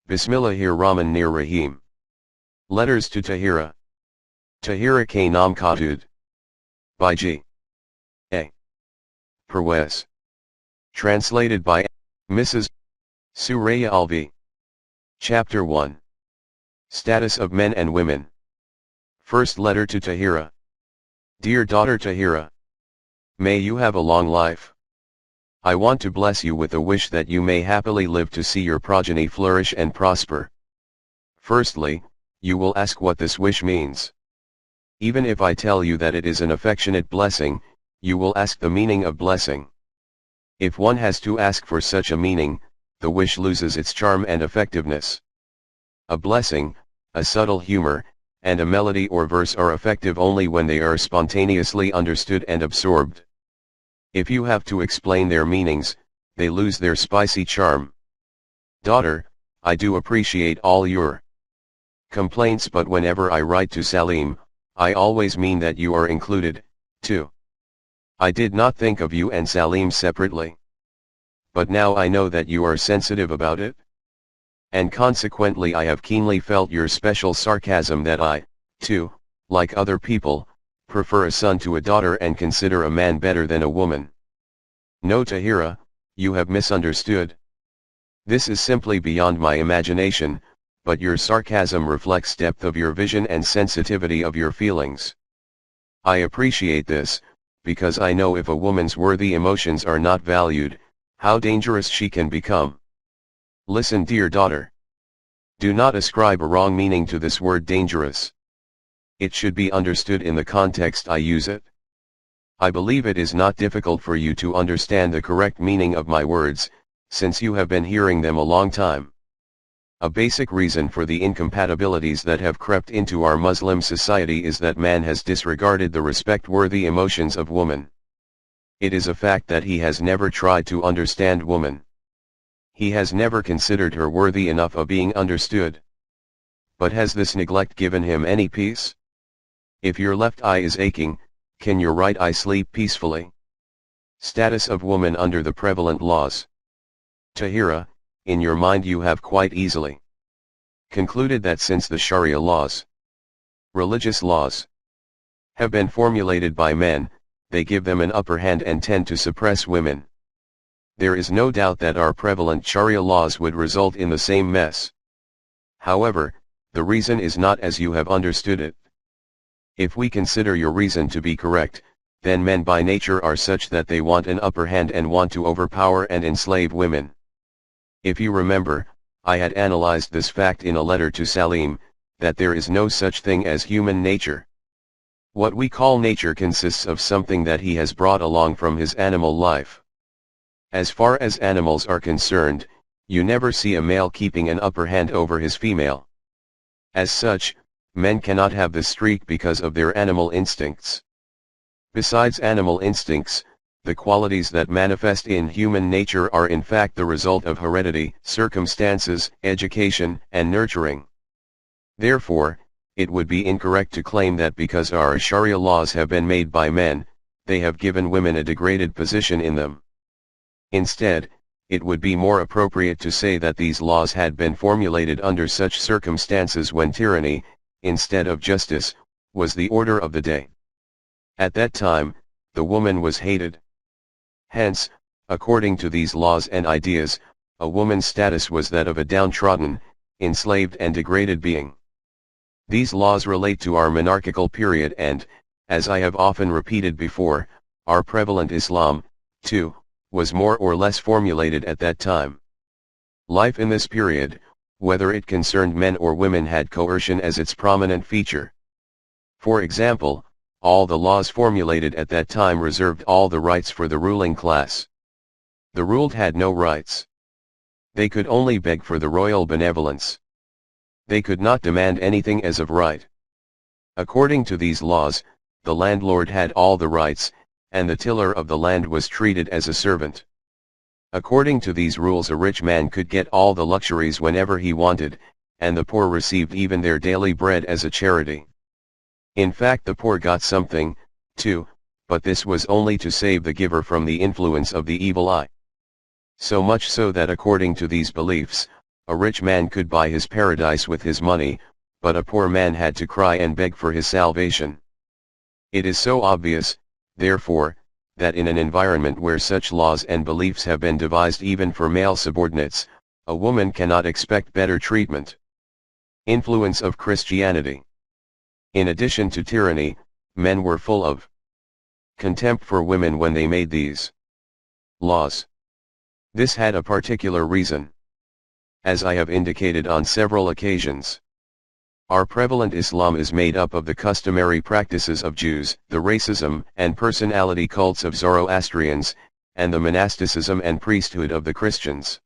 Bismillahir-Rahmanir-Rahim. Letters to Tahira. Tahira K. Nam Khatud. By G. A. Parwez. Translated by Mrs. Suraya Alvi. Chapter 1. Status of Men and Women. First letter to Tahira. Dear daughter Tahira, may you have a long life. I want to bless you with a wish that you may happily live to see your progeny flourish and prosper. Firstly, you will ask what this wish means. Even if I tell you that it is an affectionate blessing, you will ask the meaning of blessing. If one has to ask for such a meaning, the wish loses its charm and effectiveness. A blessing, a subtle humor, and a melody or verse are effective only when they are spontaneously understood and absorbed. If you have to explain their meanings, they lose their spicy charm. Daughter, I do appreciate all your complaints, but whenever I write to Salim, I always mean that you are included, too. I did not think of you and Salim separately. But now I know that you are sensitive about it. And consequently I have keenly felt your special sarcasm that I, too, like other people, prefer a son to a daughter and consider a man better than a woman. No Tahira, you have misunderstood. This is simply beyond my imagination, but your sarcasm reflects depth of your vision and sensitivity of your feelings. I appreciate this, because I know if a woman's worthy emotions are not valued, how dangerous she can become. Listen, dear daughter. Do not ascribe a wrong meaning to this word dangerous. It should be understood in the context I use it. I believe it is not difficult for you to understand the correct meaning of my words, since you have been hearing them a long time. A basic reason for the incompatibilities that have crept into our Muslim society is that man has disregarded the respect-worthy emotions of woman. It is a fact that he has never tried to understand woman. He has never considered her worthy enough of being understood. But has this neglect given him any peace? If your left eye is aching, can your right eye sleep peacefully? Status of woman under the prevalent laws. Tahira, in your mind you have quite easily concluded that since the Sharia laws, religious laws, have been formulated by men, they give them an upper hand and tend to suppress women. There is no doubt that our prevalent Sharia laws would result in the same mess. However, the reason is not as you have understood it. If we consider your reason to be correct, then men by nature are such that they want an upper hand and want to overpower and enslave women. If you remember, I had analyzed this fact in a letter to Salim, that there is no such thing as human nature. What we call nature consists of something that he has brought along from his animal life. As far as animals are concerned, you never see a male keeping an upper hand over his female. As such, men cannot have this streak because of their animal instincts. Besides animal instincts, the qualities that manifest in human nature are in fact the result of heredity, circumstances, education, and nurturing. Therefore, it would be incorrect to claim that because our Sharia laws have been made by men, they have given women a degraded position in them. Instead, it would be more appropriate to say that these laws had been formulated under such circumstances when tyranny, instead of justice, was the order of the day. At that time, the woman was hated. Hence, according to these laws and ideas, a woman's status was that of a downtrodden, enslaved and degraded being. These laws relate to our monarchical period and, as I have often repeated before, our prevalent Islam, too, was more or less formulated at that time. Life in this period, whether it concerned men or women, had coercion as its prominent feature. For example, all the laws formulated at that time reserved all the rights for the ruling class. The ruled had no rights. They could only beg for the royal benevolence. They could not demand anything as of right. According to these laws, the landlord had all the rights, and the tiller of the land was treated as a servant. According to these rules, a rich man could get all the luxuries whenever he wanted, and the poor received even their daily bread as a charity. In fact, the poor got something, too, but this was only to save the giver from the influence of the evil eye. So much so that according to these beliefs, A rich man could buy his paradise with his money, but a poor man had to cry and beg for his salvation. It is so obvious, therefore, that in an environment where such laws and beliefs have been devised even for male subordinates, a woman cannot expect better treatment. Influence of Christianity. In addition to tyranny, men were full of contempt for women when they made these laws. This had a particular reason. As I have indicated on several occasions, our prevalent Islam is made up of the customary practices of Jews, the racism and personality cults of Zoroastrians, and the monasticism and priesthood of the Christians.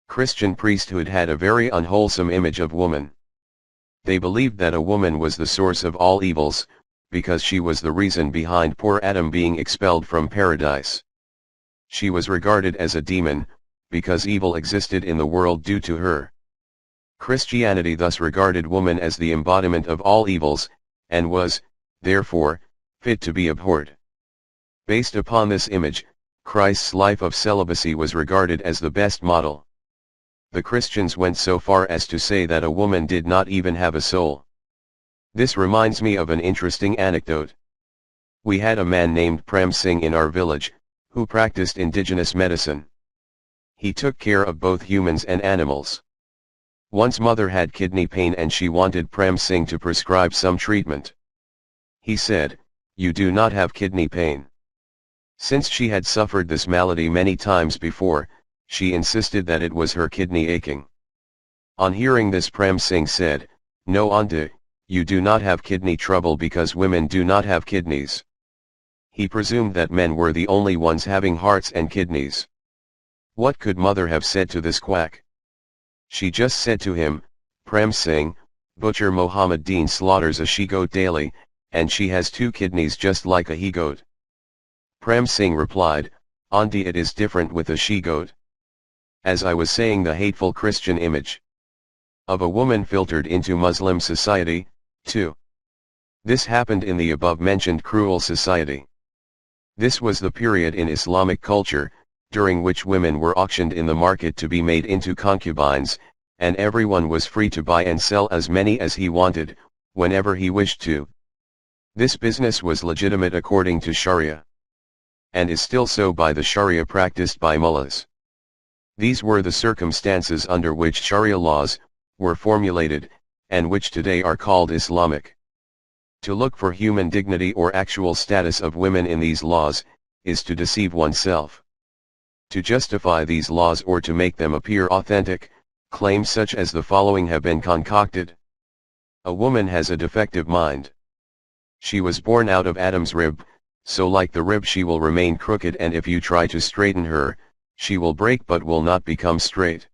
Christian priesthood had a very unwholesome image of woman. They believed that a woman was the source of all evils, because she was the reason behind poor Adam being expelled from paradise. She was regarded as a demon, because evil existed in the world due to her. Christianity thus regarded woman as the embodiment of all evils, and was, therefore, fit to be abhorred. Based upon this image, Christ's life of celibacy was regarded as the best model. The Christians went so far as to say that a woman did not even have a soul. This reminds me of an interesting anecdote. We had a man named Prem Singh in our village, who practiced indigenous medicine. He took care of both humans and animals. One's mother had kidney pain and she wanted Prem Singh to prescribe some treatment. He said, "You do not have kidney pain." Since she had suffered this malady many times before, she insisted that it was her kidney aching. On hearing this, Prem Singh said, "No auntie, you do not have kidney trouble because women do not have kidneys." He presumed that men were the only ones having hearts and kidneys. What could mother have said to this quack? She just said to him, "Prem Singh, butcher Mohammed Deen slaughters a she-goat daily, and she has 2 kidneys just like a he-goat." Prem Singh replied, "Auntie, it is different with a she-goat." As I was saying, the hateful Christian image of a woman filtered into Muslim society, too. This happened in the above-mentioned cruel society. This was the period in Islamic culture, during which women were auctioned in the market to be made into concubines, and everyone was free to buy and sell as many as he wanted, whenever he wished to. This business was legitimate according to Sharia, and is still so by the Sharia practiced by mullahs. These were the circumstances under which Sharia laws were formulated, and which today are called Islamic. To look for human dignity or actual status of women in these laws, is to deceive oneself. To justify these laws or to make them appear authentic, claims such as the following have been concocted. A woman has a defective mind. She was born out of Adam's rib, so like the rib she will remain crooked, and if you try to straighten her, she will break but will not become straight.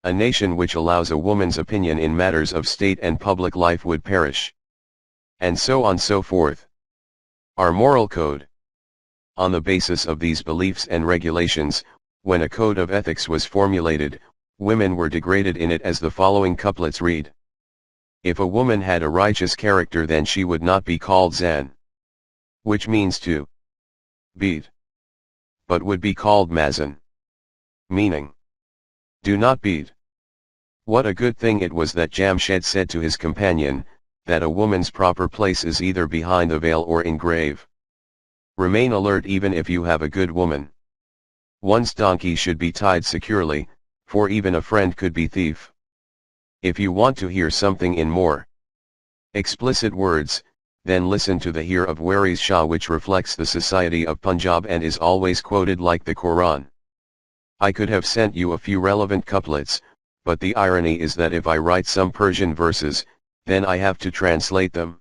A nation which allows a woman's opinion in matters of state and public life would perish. And so on so forth. Our moral code. On the basis of these beliefs and regulations, when a code of ethics was formulated, women were degraded in it as the following couplets read. If a woman had a righteous character, then she would not be called Zan, which means to beat, but would be called Mazan, meaning do not beat. What a good thing it was that Jamshed said to his companion, that a woman's proper place is either behind the veil or in grave. Remain alert even if you have a good woman. One's donkey should be tied securely, for even a friend could be thief. If you want to hear something in more explicit words, then listen to the Heer of Waris Shah, which reflects the society of Punjab and is always quoted like the Quran. I could have sent you a few relevant couplets, but the irony is that if I write some Persian verses, then I have to translate them.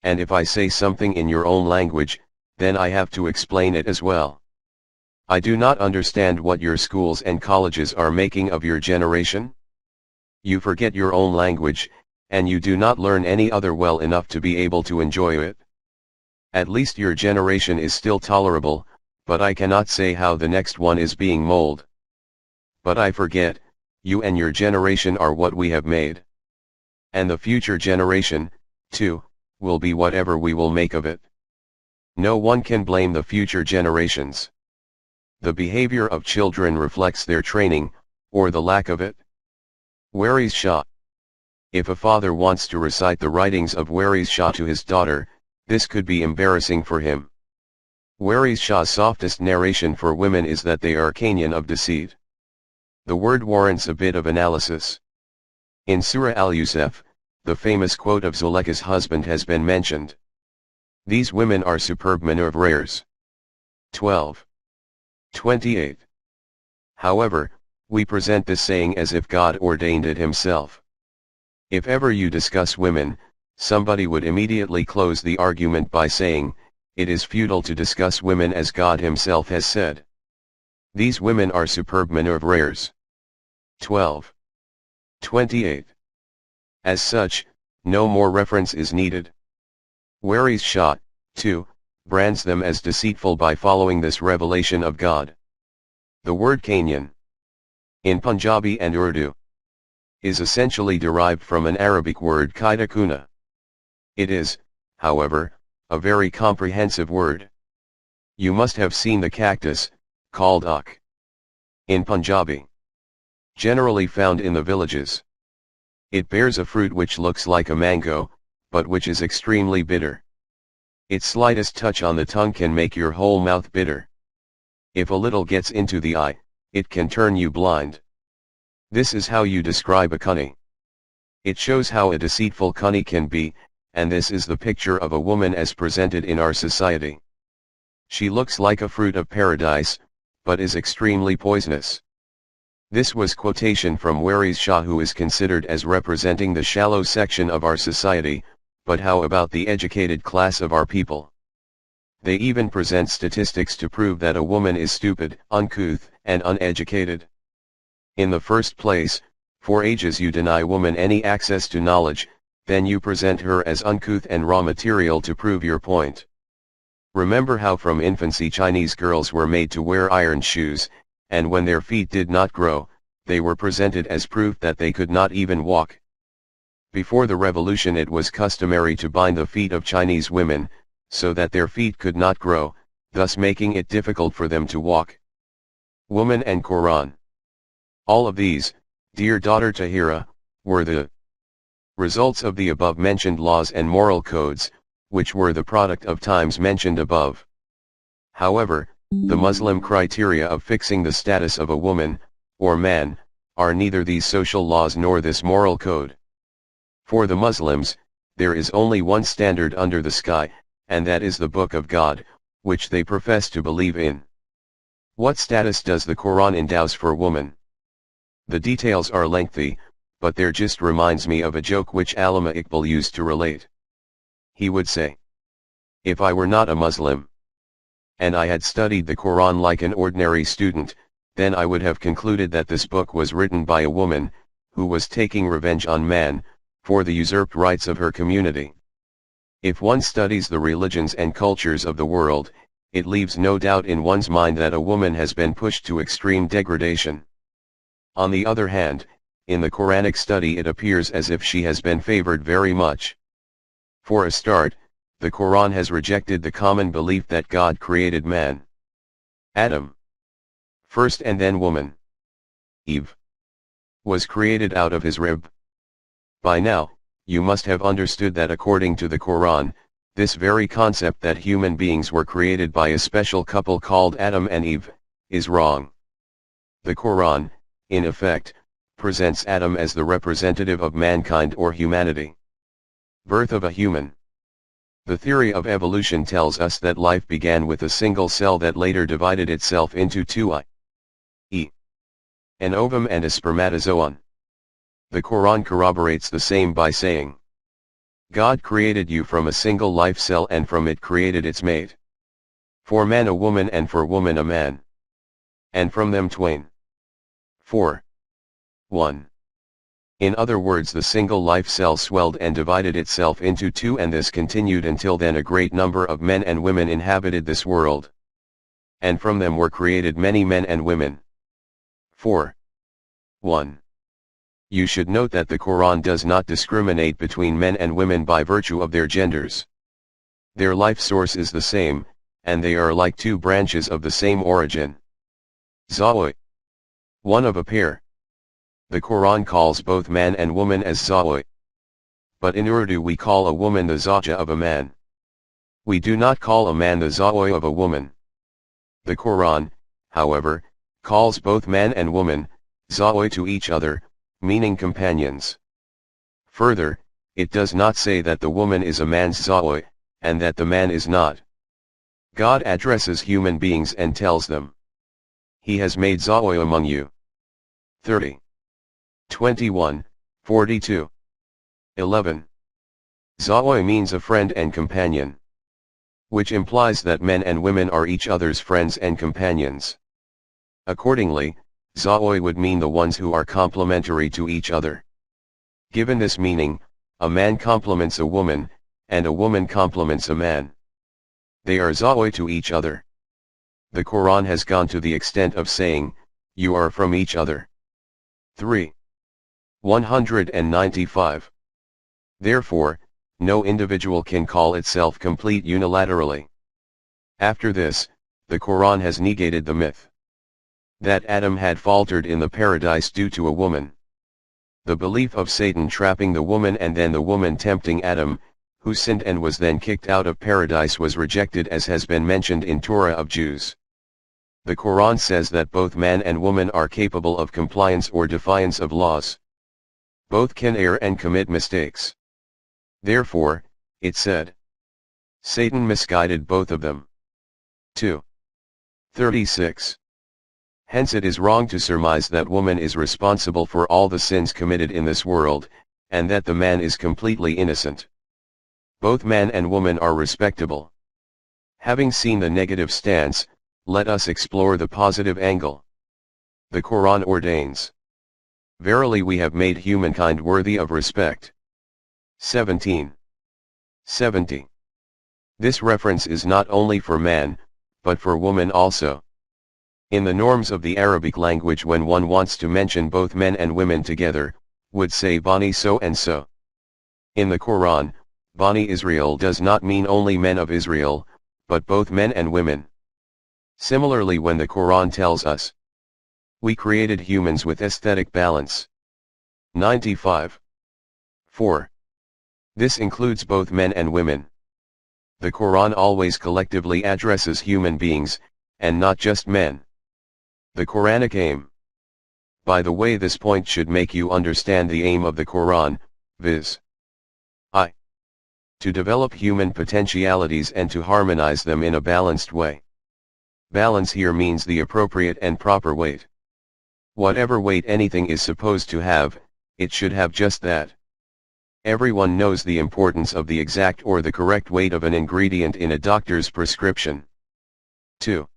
And if I say something in your own language, then I have to explain it as well. I do not understand what your schools and colleges are making of your generation. You forget your own language, and you do not learn any other well enough to be able to enjoy it. At least your generation is still tolerable, but I cannot say how the next one is being molded. But I forget, you and your generation are what we have made. And the future generation, too, will be whatever we will make of it. No one can blame the future generations. The behavior of children reflects their training, or the lack of it. Waris Shah. If a father wants to recite the writings of Waris Shah to his daughter, this could be embarrassing for him. Waris Shah's softest narration for women is that they are canyon of deceit. The word warrants a bit of analysis. In Surah Al-Yusuf, the famous quote of Zulekha's husband has been mentioned. These women are superb maneuverers. 12:28. However, we present this saying as if God ordained it himself. If ever you discuss women, somebody would immediately close the argument by saying, it is futile to discuss women as God himself has said. These women are superb maneuverers. 12:28. As such, no more reference is needed. Waris Shah, too, brands them as deceitful by following this revelation of God. The word canyon, in Punjabi and Urdu, is essentially derived from an Arabic word kaida kuna. It is, however, a very comprehensive word. You must have seen the cactus, called ak, in Punjabi, generally found in the villages. It bears a fruit which looks like a mango, but which is extremely bitter. Its slightest touch on the tongue can make your whole mouth bitter. If a little gets into the eye, it can turn you blind. This is how you describe a cunny. It shows how a deceitful cunny can be, and this is the picture of a woman as presented in our society. She looks like a fruit of paradise, but is extremely poisonous. This was quotation from Waris Shah, who is considered as representing the shallow section of our society, but how about the educated class of our people? They even present statistics to prove that a woman is stupid, uncouth, and uneducated. In the first place, for ages you deny woman any access to knowledge, then you present her as uncouth and raw material to prove your point. Remember how from infancy Chinese girls were made to wear iron shoes, and when their feet did not grow, they were presented as proof that they could not even walk. Before the revolution it was customary to bind the feet of Chinese women, so that their feet could not grow, thus making it difficult for them to walk. Woman and Quran. All of these, dear daughter Tahira, were the results of the above-mentioned laws and moral codes, which were the product of times mentioned above. However, the Muslim criteria of fixing the status of a woman, or man, are neither these social laws nor this moral code. For the Muslims, there is only one standard under the sky, and that is the Book of God, which they profess to believe in. What status does the Quran endows for woman? The details are lengthy, but there just reminds me of a joke which Allama Iqbal used to relate. He would say, if I were not a Muslim, and I had studied the Quran like an ordinary student, then I would have concluded that this book was written by a woman, who was taking revenge on man, for the usurped rights of her community. If one studies the religions and cultures of the world, it leaves no doubt in one's mind that a woman has been pushed to extreme degradation. On the other hand, in the Quranic study it appears as if she has been favored very much. For a start, the Quran has rejected the common belief that God created man. Adam first and then woman, Eve, was created out of his rib. By now, you must have understood that according to the Quran, this very concept that human beings were created by a special couple called Adam and Eve, is wrong. The Quran, in effect, presents Adam as the representative of mankind or humanity. Birth of a human. The theory of evolution tells us that life began with a single cell that later divided itself into two, i.e., an ovum and a spermatozoon. The Quran corroborates the same by saying, God created you from a single life cell and from it created its mate. For man a woman and for woman a man. And from them twain. 4. 1. In other words, the single life cell swelled and divided itself into two, and this continued until then a great number of men and women inhabited this world. And from them were created many men and women. 4. 1. You should note that the Quran does not discriminate between men and women by virtue of their genders. Their life source is the same, and they are like two branches of the same origin. Zawai. One of a pair. The Quran calls both man and woman as zawj. But in Urdu we call a woman the zawja of a man. We do not call a man the zawj of a woman. The Quran, however, calls both man and woman, zawj to each other, meaning companions. Further, it does not say that the woman is a man's zawj, and that the man is not. God addresses human beings and tells them, He has made zawj among you. 30. 21, 42. 11. Zawj means a friend and companion, which implies that men and women are each other's friends and companions. Accordingly, zawj would mean the ones who are complementary to each other. Given this meaning, a man complements a woman, and a woman complements a man. They are zawj to each other. The Quran has gone to the extent of saying, you are from each other. 3. 195. Therefore, no individual can call itself complete unilaterally. After this, the Quran has negated the myth that Adam had faltered in the paradise due to a woman. The belief of Satan trapping the woman and then the woman tempting Adam, who sinned and was then kicked out of paradise, was rejected, as has been mentioned in Torah of Jews. The Quran says that both man and woman are capable of compliance or defiance of laws. Both can err and commit mistakes. Therefore, it said, Satan misguided both of them. 2. 36. Hence it is wrong to surmise that woman is responsible for all the sins committed in this world, and that the man is completely innocent. Both man and woman are respectable. Having seen the negative stance, let us explore the positive angle. The Quran ordains, verily we have made humankind worthy of respect. 17. 70. This reference is not only for man, but for woman also. In the norms of the Arabic language, when one wants to mention both men and women together, would say Bani so and so. In the Quran, Bani Israel does not mean only men of Israel, but both men and women. Similarly, when the Quran tells us, we created humans with aesthetic balance. 95. 4. This includes both men and women. The Quran always collectively addresses human beings, and not just men. The Quranic aim. By the way, this point should make you understand the aim of the Quran, viz. I. To develop human potentialities and to harmonize them in a balanced way. Balance here means the appropriate and proper weight. Whatever weight anything is supposed to have, it should have just that. Everyone knows the importance of the exact or the correct weight of an ingredient in a doctor's prescription. 2.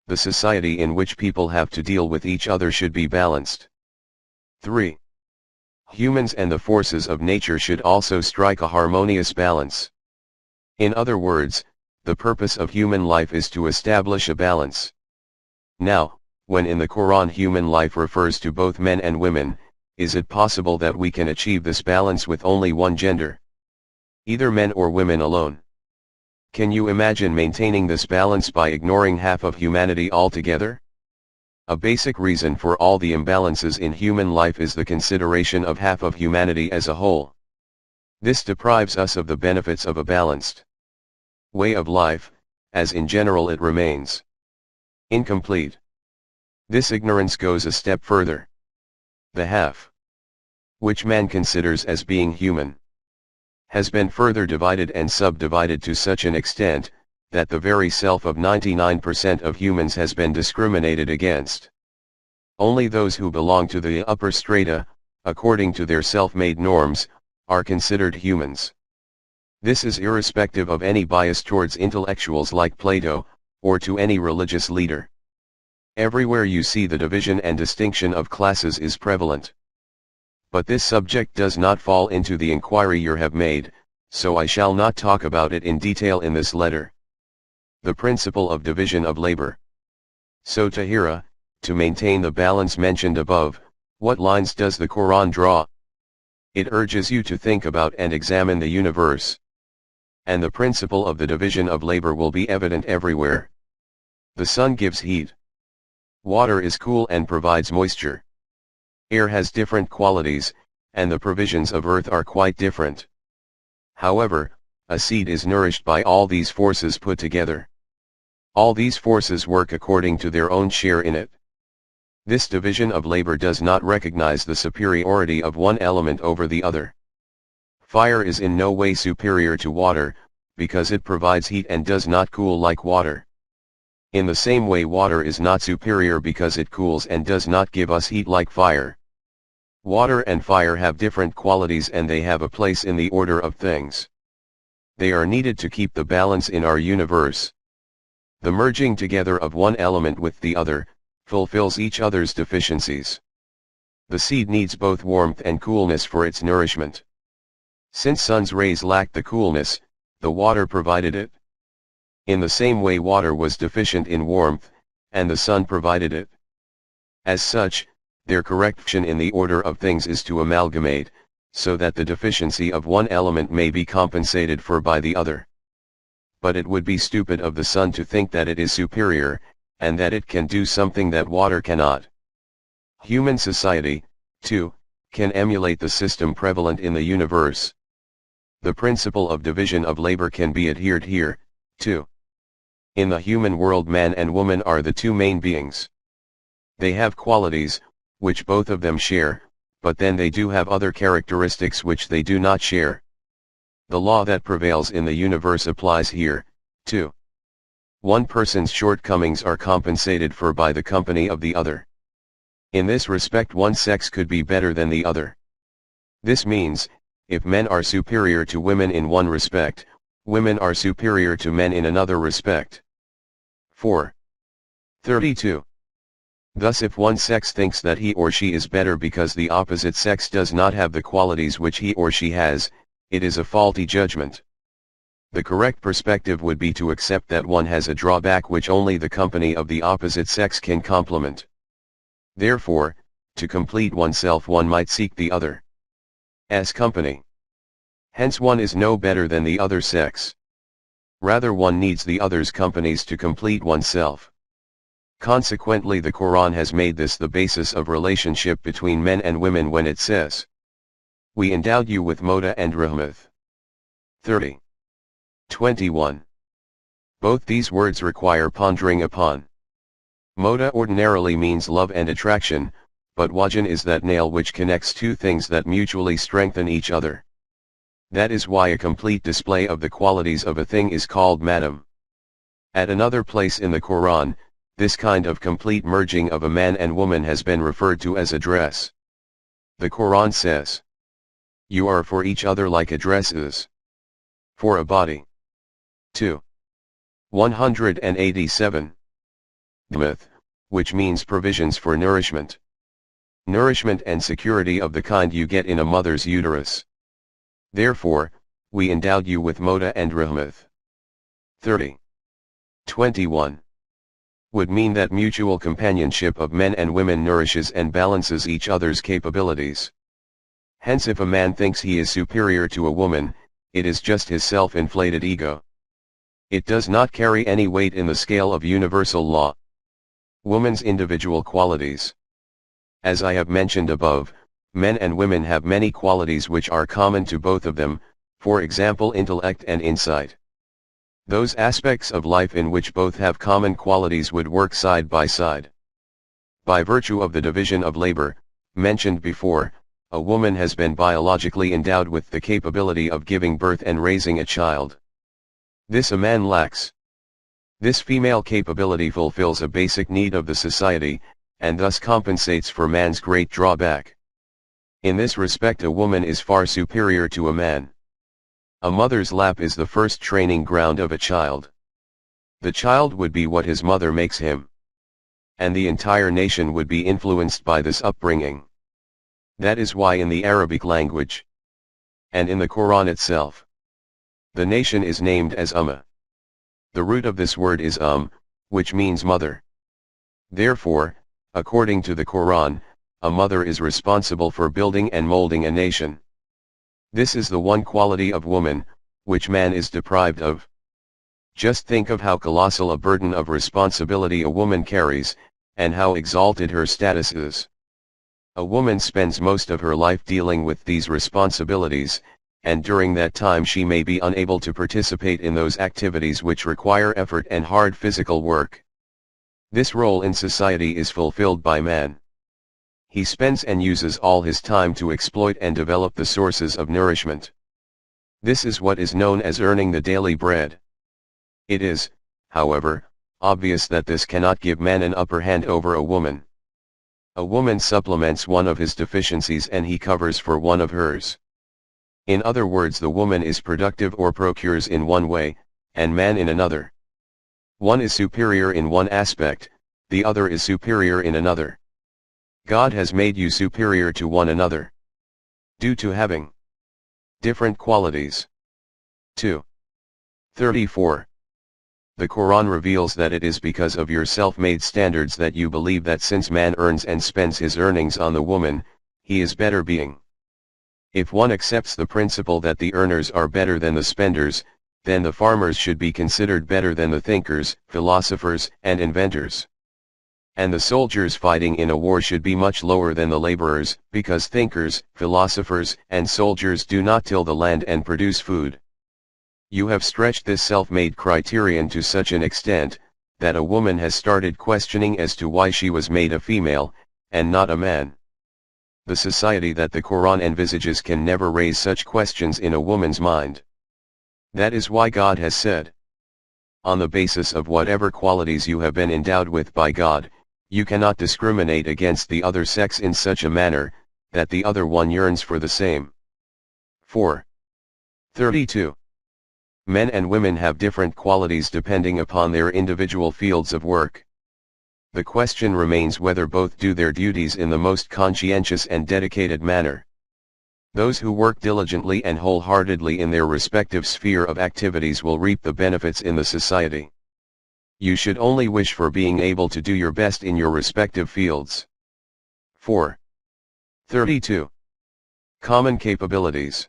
The society in which people have to deal with each other should be balanced. 3. Humans and the forces of nature should also strike a harmonious balance. In other words, the purpose of human life is to establish a balance. Now, when in the Quran human life refers to both men and women, is it possible that we can achieve this balance with only one gender? Either men or women alone? Can you imagine maintaining this balance by ignoring half of humanity altogether? A basic reason for all the imbalances in human life is the consideration of half of humanity as a whole. This deprives us of the benefits of a balanced way of life, as in general it remains incomplete. This ignorance goes a step further. The half, which man considers as being human, has been further divided and subdivided to such an extent, that the very self of 99% of humans has been discriminated against. Only those who belong to the upper strata, according to their self-made norms, are considered humans. This is irrespective of any bias towards intellectuals like Plato, or to any religious leader. Everywhere you see the division and distinction of classes is prevalent. But this subject does not fall into the inquiry you have made, so I shall not talk about it in detail in this letter. The principle of division of labor. So Tahira, to maintain the balance mentioned above, what lines does the Quran draw? It urges you to think about and examine the universe. And the principle of the division of labor will be evident everywhere. The sun gives heat. Water is cool and provides moisture. Air has different qualities, and the provisions of earth are quite different. However, a seed is nourished by all these forces put together. All these forces work according to their own share in it. This division of labor does not recognize the superiority of one element over the other. Fire is in no way superior to water, because it provides heat and does not cool like water. In the same way, water is not superior because it cools and does not give us heat like fire. Water and fire have different qualities and they have a place in the order of things. They are needed to keep the balance in our universe. The merging together of one element with the other fulfills each other's deficiencies. The seed needs both warmth and coolness for its nourishment. Since sun's rays lacked the coolness, the water provided it. In the same way, water was deficient in warmth, and the sun provided it. As such, their correct function in the order of things is to amalgamate, so that the deficiency of one element may be compensated for by the other. But it would be stupid of the sun to think that it is superior, and that it can do something that water cannot. Human society, too, can emulate the system prevalent in the universe. The principle of division of labor can be adhered here, too. In the human world, man and woman are the two main beings. They have qualities, which both of them share, but then they do have other characteristics which they do not share. The law that prevails in the universe applies here, too. One person's shortcomings are compensated for by the company of the other. In this respect, one sex could be better than the other. This means, if men are superior to women in one respect, women are superior to men in another respect. 432. Thus, if one sex thinks that he or she is better because the opposite sex does not have the qualities which he or she has, it is a faulty judgment. The correct perspective would be to accept that one has a drawback which only the company of the opposite sex can complement. Therefore, to complete oneself, one might seek the other's company. Hence, one is no better than the other sex. Rather, one needs the other's companies to complete oneself. Consequently, the Quran has made this the basis of relationship between men and women when it says, "We endowed you with Moda and Rahmath." 30. 21. Both these words require pondering upon. Moda ordinarily means love and attraction, but wajan is that nail which connects two things that mutually strengthen each other. That is why a complete display of the qualities of a thing is called madam. At another place in the Quran, this kind of complete merging of a man and woman has been referred to as a dress. The Quran says, "You are for each other like a dress is for a body." 2. 187. Myth, which means provisions for nourishment. Nourishment and security of the kind you get in a mother's uterus. Therefore, we endowed you with Moda and Rahmath. 30. 21. Would mean that mutual companionship of men and women nourishes and balances each other's capabilities. Hence, if a man thinks he is superior to a woman, it is just his self-inflated ego. It does not carry any weight in the scale of universal law. Woman's individual qualities. As I have mentioned above, men and women have many qualities which are common to both of them, for example, intellect and insight. Those aspects of life in which both have common qualities would work side by side. By virtue of the division of labor, mentioned before, a woman has been biologically endowed with the capability of giving birth and raising a child. This a man lacks. This female capability fulfills a basic need of the society, and thus compensates for man's great drawback. In this respect, a woman is far superior to a man. A mother's lap is the first training ground of a child. The child would be what his mother makes him. And the entire nation would be influenced by this upbringing. That is why in the Arabic language, and in the Quran itself, the nation is named as Ummah. The root of this word is which means mother. Therefore, according to the Quran, a mother is responsible for building and molding a nation. This is the one quality of woman, which man is deprived of. Just think of how colossal a burden of responsibility a woman carries, and how exalted her status is. A woman spends most of her life dealing with these responsibilities, and during that time she may be unable to participate in those activities which require effort and hard physical work. This role in society is fulfilled by man. He spends and uses all his time to exploit and develop the sources of nourishment. This is what is known as earning the daily bread. It is, however, obvious that this cannot give man an upper hand over a woman. A woman supplements one of his deficiencies and he covers for one of hers. In other words, the woman is productive or procures in one way, and man in another. One is superior in one aspect, the other is superior in another. God has made you superior to one another, due to having different qualities. 2. 34. The Quran reveals that it is because of your self-made standards that you believe that since man earns and spends his earnings on the woman, he is better being. If one accepts the principle that the earners are better than the spenders, then the farmers should be considered better than the thinkers, philosophers, and inventors. And the soldiers fighting in a war should be much lower than the laborers, because thinkers, philosophers, and soldiers do not till the land and produce food. You have stretched this self-made criterion to such an extent, that a woman has started questioning as to why she was made a female, and not a man. The society that the Quran envisages can never raise such questions in a woman's mind. That is why God has said, on the basis of whatever qualities you have been endowed with by God, you cannot discriminate against the other sex in such a manner, that the other one yearns for the same. 4. 32. Men and women have different qualities depending upon their individual fields of work. The question remains whether both do their duties in the most conscientious and dedicated manner. Those who work diligently and wholeheartedly in their respective sphere of activities will reap the benefits in the society. You should only wish for being able to do your best in your respective fields. 4. 32. Common capabilities.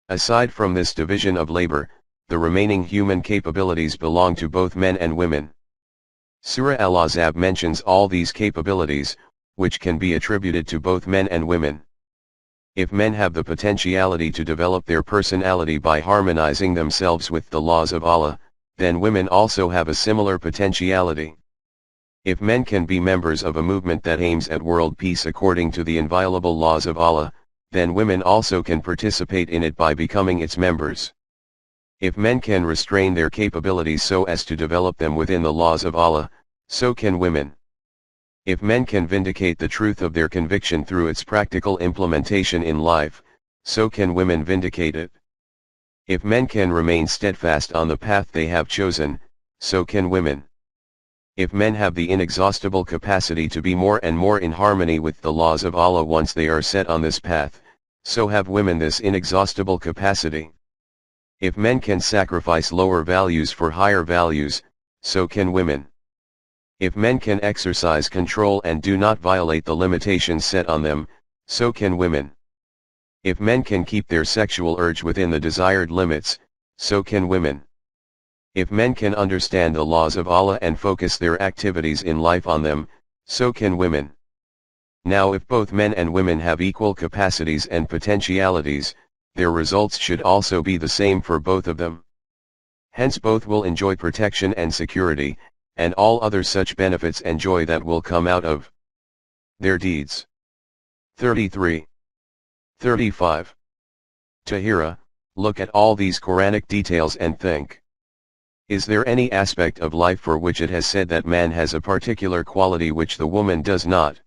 Aside from this division of labor, the remaining human capabilities belong to both men and women. Surah Al-Ahzab mentions all these capabilities, which can be attributed to both men and women. If men have the potentiality to develop their personality by harmonizing themselves with the laws of Allah, then women also have a similar potentiality. If men can be members of a movement that aims at world peace according to the inviolable laws of Allah, then women also can participate in it by becoming its members. If men can restrain their capabilities so as to develop them within the laws of Allah, so can women. If men can vindicate the truth of their conviction through its practical implementation in life, so can women vindicate it. If men can remain steadfast on the path they have chosen, so can women. If men have the inexhaustible capacity to be more and more in harmony with the laws of Allah once they are set on this path, so have women this inexhaustible capacity. If men can sacrifice lower values for higher values, so can women. If men can exercise control and do not violate the limitations set on them, so can women. If men can keep their sexual urge within the desired limits, so can women. If men can understand the laws of Allah and focus their activities in life on them, so can women. Now if both men and women have equal capacities and potentialities, their results should also be the same for both of them. Hence both will enjoy protection and security, and all other such benefits and joy that will come out of their deeds. 33. 35. Tahira, look at all these Quranic details and think. Is there any aspect of life for which it has said that man has a particular quality which the woman does not?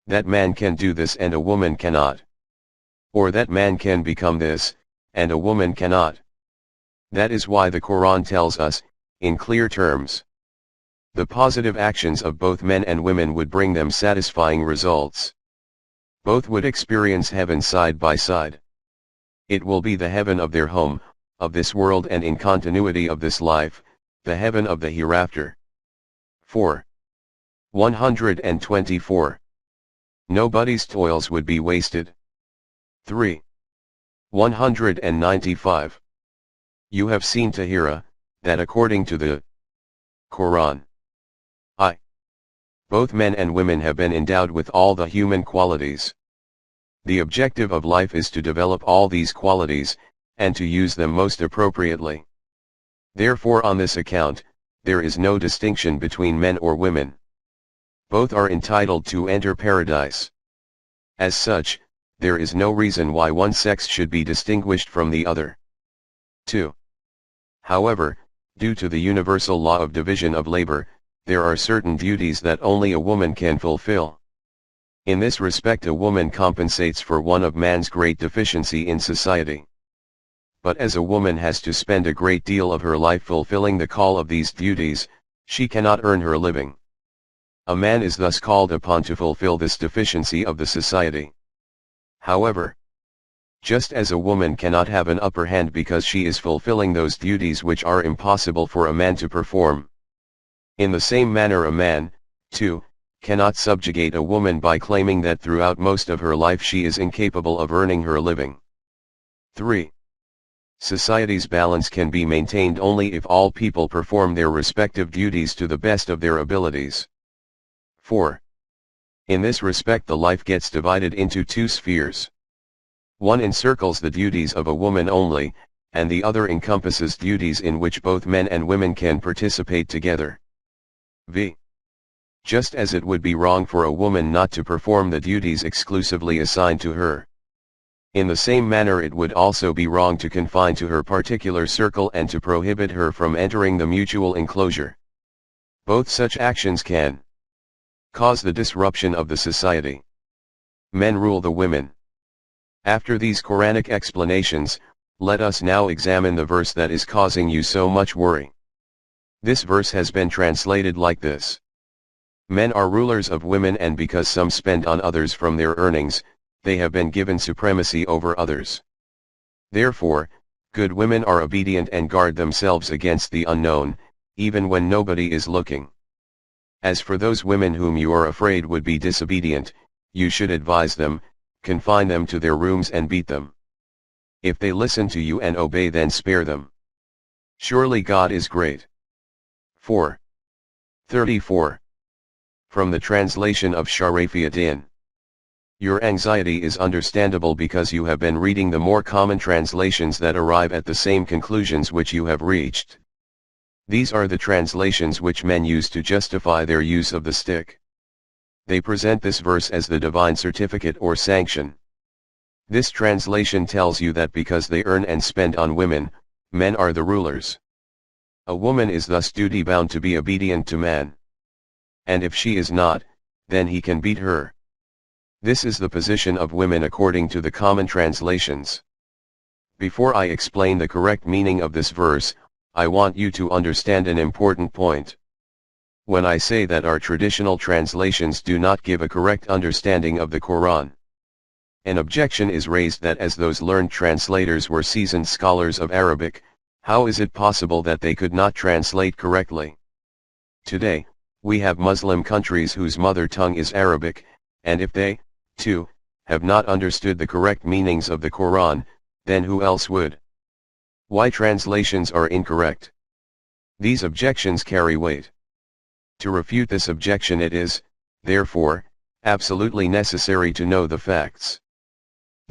That man can do this and a woman cannot? Or that man can become this, and a woman cannot? That is why the Quran tells us, in clear terms, the positive actions of both men and women would bring them satisfying results. Both would experience heaven side by side. It will be the heaven of their home, of this world and in continuity of this life, the heaven of the hereafter. 4. 124. Nobody's toils would be wasted. 3. 195. You have seen, Tahira, that according to the Quran, Both men and women have been endowed with all the human qualities. The objective of life is to develop all these qualities, and to use them most appropriately. Therefore, on this account, there is no distinction between men or women. Both are entitled to enter paradise. As such, there is no reason why one sex should be distinguished from the other. 2. However, due to the universal law of division of labor, there are certain duties that only a woman can fulfill. In this respect, a woman compensates for one of man's great deficiency in society. But as a woman has to spend a great deal of her life fulfilling the call of these duties, she cannot earn her living. A man is thus called upon to fulfill this deficiency of the society. However, just as a woman cannot have an upper hand because she is fulfilling those duties which are impossible for a man to perform, in the same manner a man, too, cannot subjugate a woman by claiming that throughout most of her life she is incapable of earning her living. 3. Society's balance can be maintained only if all people perform their respective duties to the best of their abilities. 4. In this respect, the life gets divided into two spheres. One encircles the duties of a woman only, and the other encompasses duties in which both men and women can participate together. V. Just as it would be wrong for a woman not to perform the duties exclusively assigned to her, in the same manner it would also be wrong to confine to her particular circle and to prohibit her from entering the mutual enclosure. Both such actions can cause the disruption of the society. Men rule the women. After these Quranic explanations, let us now examine the verse that is causing you so much worry. This verse has been translated like this. Men are rulers of women, and because some spend on others from their earnings, they have been given supremacy over others. Therefore, good women are obedient and guard themselves against the unknown, even when nobody is looking. As for those women whom you are afraid would be disobedient, you should advise them, confine them to their rooms and beat them. If they listen to you and obey, then spare them. Surely God is great. 4. 34. From the translation of Sharafiuddin. Your anxiety is understandable because you have been reading the more common translations that arrive at the same conclusions which you have reached. These are the translations which men use to justify their use of the stick. They present this verse as the divine certificate or sanction. This translation tells you that because they earn and spend on women, men are the rulers. A woman is thus duty-bound to be obedient to man. And if she is not, then he can beat her. This is the position of women according to the common translations. Before I explain the correct meaning of this verse, I want you to understand an important point. When I say that our traditional translations do not give a correct understanding of the Quran, an objection is raised that as those learned translators were seasoned scholars of Arabic, how is it possible that they could not translate correctly? Today, we have Muslim countries whose mother tongue is Arabic, and if they, too, have not understood the correct meanings of the Quran, then who else would? Why translations are incorrect? These objections carry weight. To refute this objection, it is, therefore, absolutely necessary to know the facts.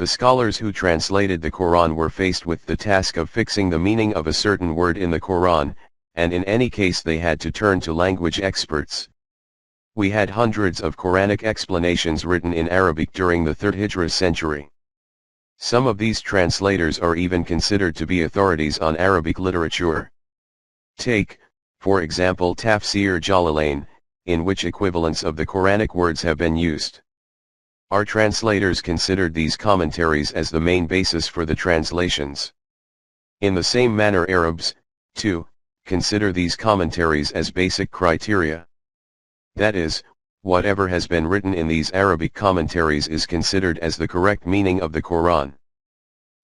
The scholars who translated the Quran were faced with the task of fixing the meaning of a certain word in the Quran, and in any case they had to turn to language experts. We had hundreds of Quranic explanations written in Arabic during the 3rd Hijra century. Some of these translators are even considered to be authorities on Arabic literature. Take, for example, Tafsir Jalalain, in which equivalents of the Quranic words have been used. Our translators considered these commentaries as the main basis for the translations. In the same manner, Arabs, too, consider these commentaries as basic criteria. That is, whatever has been written in these Arabic commentaries is considered as the correct meaning of the Quran.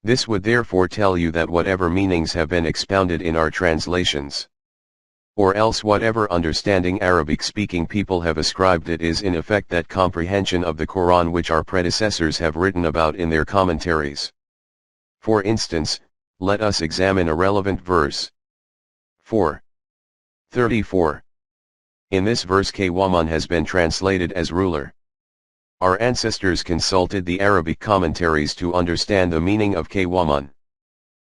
This would therefore tell you that whatever meanings have been expounded in our translations, or else whatever understanding Arabic-speaking people have ascribed it, is in effect that comprehension of the Quran which our predecessors have written about in their commentaries. For instance, let us examine a relevant verse. 4. 34. In this verse Qawaman has been translated as ruler. Our ancestors consulted the Arabic commentaries to understand the meaning of Qawaman.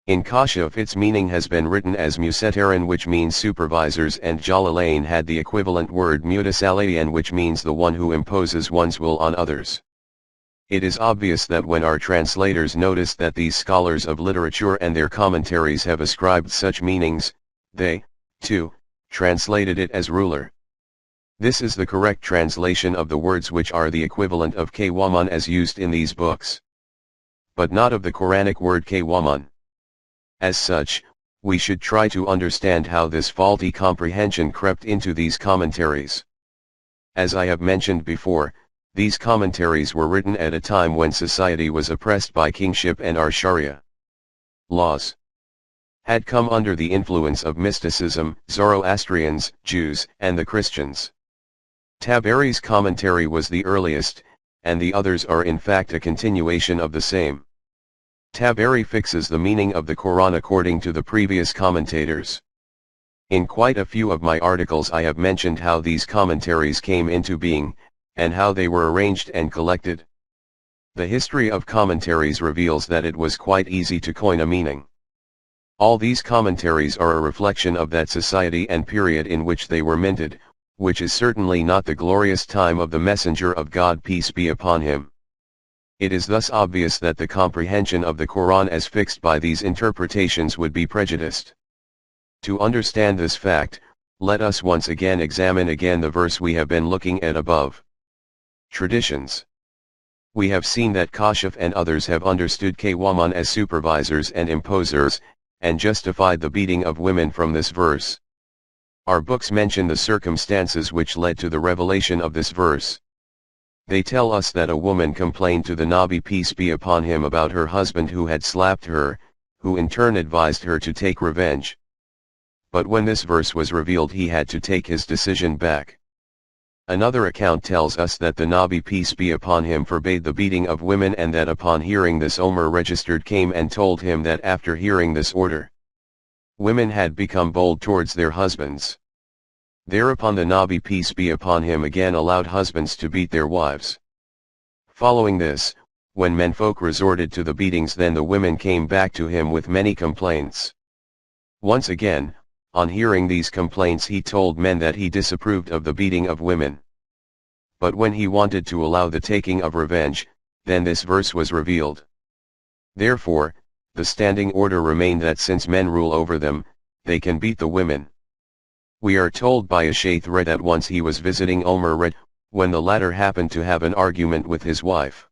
In Kashif its meaning has been written as Musetaran, which means supervisors, and Jalalain had the equivalent word Mutasalayan, which means the one who imposes one's will on others. It is obvious that when our translators noticed that these scholars of literature and their commentaries have ascribed such meanings, they, too, translated it as ruler. This is the correct translation of the words which are the equivalent of Qawaman as used in these books, but not of the Quranic word Qawaman. As such, we should try to understand how this faulty comprehension crept into these commentaries. As I have mentioned before, these commentaries were written at a time when society was oppressed by kingship, and our Sharia laws had come under the influence of mysticism, Zoroastrians, Jews, and the Christians. Tabari's commentary was the earliest, and the others are in fact a continuation of the same. Tabari fixes the meaning of the Quran according to the previous commentators. In quite a few of my articles I have mentioned how these commentaries came into being, and how they were arranged and collected. The history of commentaries reveals that it was quite easy to coin a meaning. All these commentaries are a reflection of that society and period in which they were minted, which is certainly not the glorious time of the Messenger of God, peace be upon him. It is thus obvious that the comprehension of the Quran as fixed by these interpretations would be prejudiced. To understand this fact, let us once again examine the verse we have been looking at above. Traditions. We have seen that Kashif and others have understood Qawaman as supervisors and imposers, and justified the beating of women from this verse. Our books mention the circumstances which led to the revelation of this verse. They tell us that a woman complained to the Nabi, peace be upon him, about her husband who had slapped her, who in turn advised her to take revenge. But when this verse was revealed, he had to take his decision back. Another account tells us that the Nabi, peace be upon him, forbade the beating of women, and that upon hearing this Omar registered came and told him that after hearing this order, women had become bold towards their husbands. Thereupon the Nabi, peace be upon him, again allowed husbands to beat their wives. Following this, when menfolk resorted to the beatings, then the women came back to him with many complaints. Once again, on hearing these complaints, he told men that he disapproved of the beating of women. But when he wanted to allow the taking of revenge, then this verse was revealed. Therefore, the standing order remained that since men rule over them, they can beat the women. We are told by a Shaykh that once he was visiting Omar, when the latter happened to have an argument with his wife.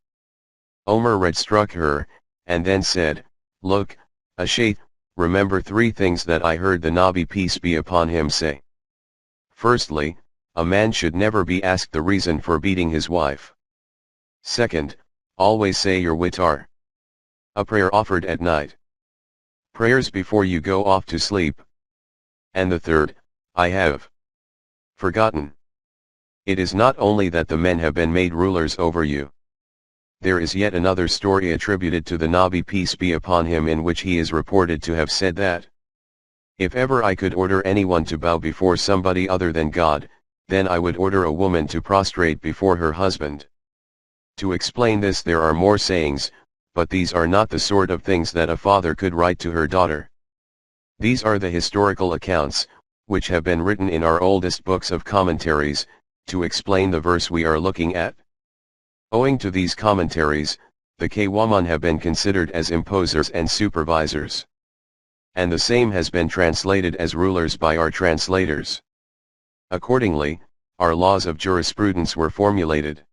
Omar struck her, and then said, "Look, a Shaykh, remember 3 things that I heard the Nabi, peace be upon him, say. Firstly, a man should never be asked the reason for beating his wife. Second, always say your witar, a prayer offered at night. Prayers before you go off to sleep. And the third, I have forgotten. It is not only that the men have been made rulers over you. There is yet another story attributed to the Nabi, peace be upon him, in which he is reported to have said that, if ever I could order anyone to bow before somebody other than God, then I would order a woman to prostrate before her husband." To explain this there are more sayings, but these are not the sort of things that a father could write to her daughter. These are the historical accounts, which have been written in our oldest books of commentaries, to explain the verse we are looking at. Owing to these commentaries, the Qawaman have been considered as imposers and supervisors. And the same has been translated as rulers by our translators. Accordingly, our laws of jurisprudence were formulated.